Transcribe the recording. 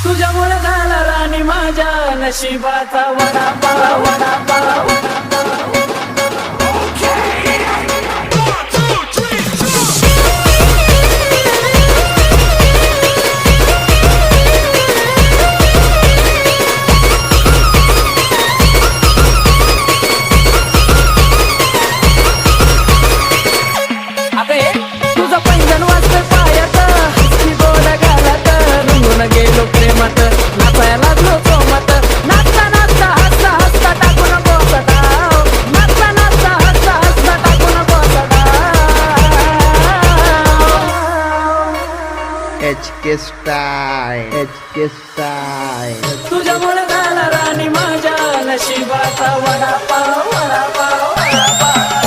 तुझ्यामुळे झाला राणी माझ्या नशिबाचा वडापाव वडापाव तुझं पैंजण वाजतंय पायात हसकी गोड घालत रंगून गेलो प्रेमात नाचायला लागलो चोमात नाचता नाचता हसता हसता टाकून बोसडा नाचता नाचता हसता हसता टाकून बोसडा HK style तुझ्यामुळे झाला राणी माझ्या नशिबाचा वडापाव वडापाव वडापाव